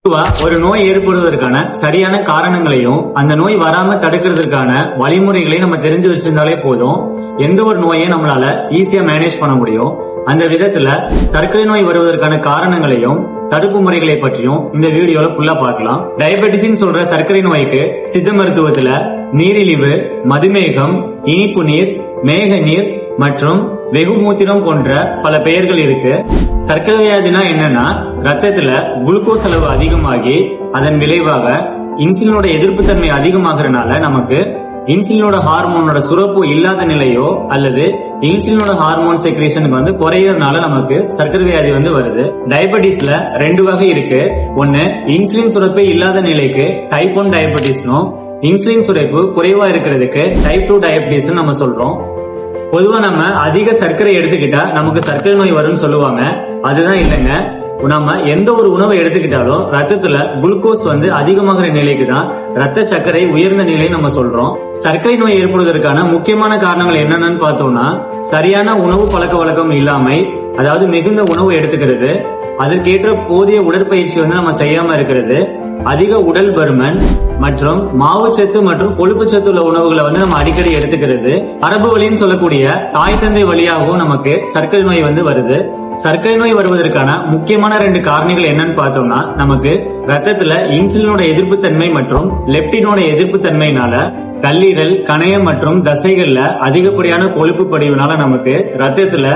ஒரு நோய் ஏற்படுவதற்கான சரியான காரணங்களையும் அந்த நோய் வராம தடுக்கிறதுக்கான வழிமுறைகளையும் நம்ம தெரிஞ்சு வச்சிருந்தாலே போதும். எந்த ஒரு நோயை நம்மளால ஈஸியா மேனேஜ் பண்ண முடியும். அந்த விதத்துல சர்க்கரை நோய் வருவதற்கான காரணங்களையும் தடுப்பு முறைகளை பற்றியும் இந்த வீடியோல ஃபுல்லா பார்க்கலாம். டயபெட்டிஸ் சொல்ற சர்க்கரை நோய்க்கு சித்த மருத்துவத்துல நீரிழிவு, மதுமேகம், இனிப்பு நீர், மேக நீர் மற்றும் வெகுமூத்திரம் போன்ற பல பெயர்கள் இருக்கு. சர்க்கரை வியாதினா என்னன்னா, ரத்தத்துல குளுக்கோஸ் அளவு அதிகமாகி அதன் விளைவாக இன்சுலினோட எதிர்ப்பு தன்மை அதிகமாகறதுனால நமக்கு இன்சுலினோட ஹார்மோனோட சுரப்பு இல்லாத நிலையோ அல்லது இன்சுலினோட ஹார்மோன் செக்ரேஷனுக்கு குறையறதுனால நமக்கு சர்க்கரை வியாதி வருது. டயபெட்டிஸ்ல ரெண்டு வகை இருக்கு. ஒன்னு இன்சுலின் சுரப்பே இல்லாத நிலைக்கு டைப் 1 டயபெட்டிஸ்னும், இன்சுலின் சுரப்பு குறைவா இருக்கிறதுக்கு டைப் 2 டயபெட்டிஸ் நம்ம சொல்றோம். பொதுவா நம்ம அதிக சர்க்கரை எடுத்துக்கிட்டா நமக்கு சர்க்கரை நோய் வரும்னு சொல்லுவாங்க. அதுதான் இல்லைங்க. நம்ம எந்த ஒரு உணவை எடுத்துக்கிட்டாலும் ரத்தத்துல குளுக்கோஸ் அதிகமாகிற நிலைக்கு தான் ரத்த சர்க்கரை உயர்ந்த நிலை நம்ம சொல்றோம். சர்க்கரை நோய் ஏற்படுவதற்கான முக்கியமான காரணங்கள் என்னென்னு பார்த்தோம்னா, சரியான உணவு பழக்க வழக்கம் இல்லாமை, அதாவது மிகுந்த உணவு எடுத்துக்கிறது, அதற்கேற்ற போதிய உடற்பயிற்சி நம்ம செய்யாம இருக்கிறது, அதிக உடல் பருமன் மற்றும் மாவுச்சத்து மற்றும் கொழுப்பு சத்து உள்ள உணவுகளை நம்ம அடிக்கடி எடுத்துக்கிறது, மரபு வழின்னு சொல்லக்கூடிய தாய் தந்தை வழியாகவும் நமக்கு சர்க்கரை நோய் வருது. சர்க்கரை நோய் வருவதற்கான முக்கியமான 2 காரணிகள் என்னன்னு பார்த்தோம்னா, நமக்கு ரத்தத்துல இன்சுலினோட எதிர்ப்பு தன்மை மற்றும் லெப்டினோட எதிர்ப்பு தன்மையினால கல்லீரல், கணையம் மற்றும் தசைகள்ல அதிகப்படியான கொழுப்பு படிவுனால நமக்கு ரத்தத்துல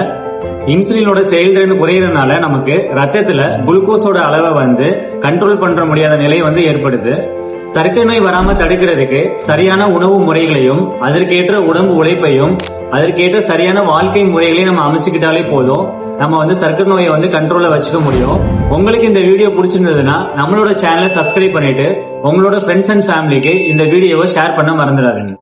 இன்சுலினோட செயல்திறன் குறையறதுனால நமக்கு ரத்தத்துல குளுக்கோஸோட அளவை கண்ட்ரோல் பண்ற முடியாத நிலை ஏற்படுது. சர்க்கரை நோய் வராம தடுக்கிறதுக்கு சரியான உணவு முறைகளையும் அதற்கேற்ற உடம்பு உழைப்பையும் அதற்கேற்ற சரியான வாழ்க்கை முறைகளையும் நம்ம அமைச்சுக்கிட்டாலே போதும். நம்ம சர்க்கரை நோயை கண்ட்ரோல்ல வச்சுக்க முடியும். உங்களுக்கு இந்த வீடியோ பிடிச்சிருந்ததுன்னா நம்மளோட சேனலை சப்ஸ்கிரைப் பண்ணிட்டு உங்களோட ஃப்ரெண்ட்ஸ் அண்ட் ஃபேமிலிக்கு இந்த வீடியோவை ஷேர் பண்ண மறந்துடாதீங்க.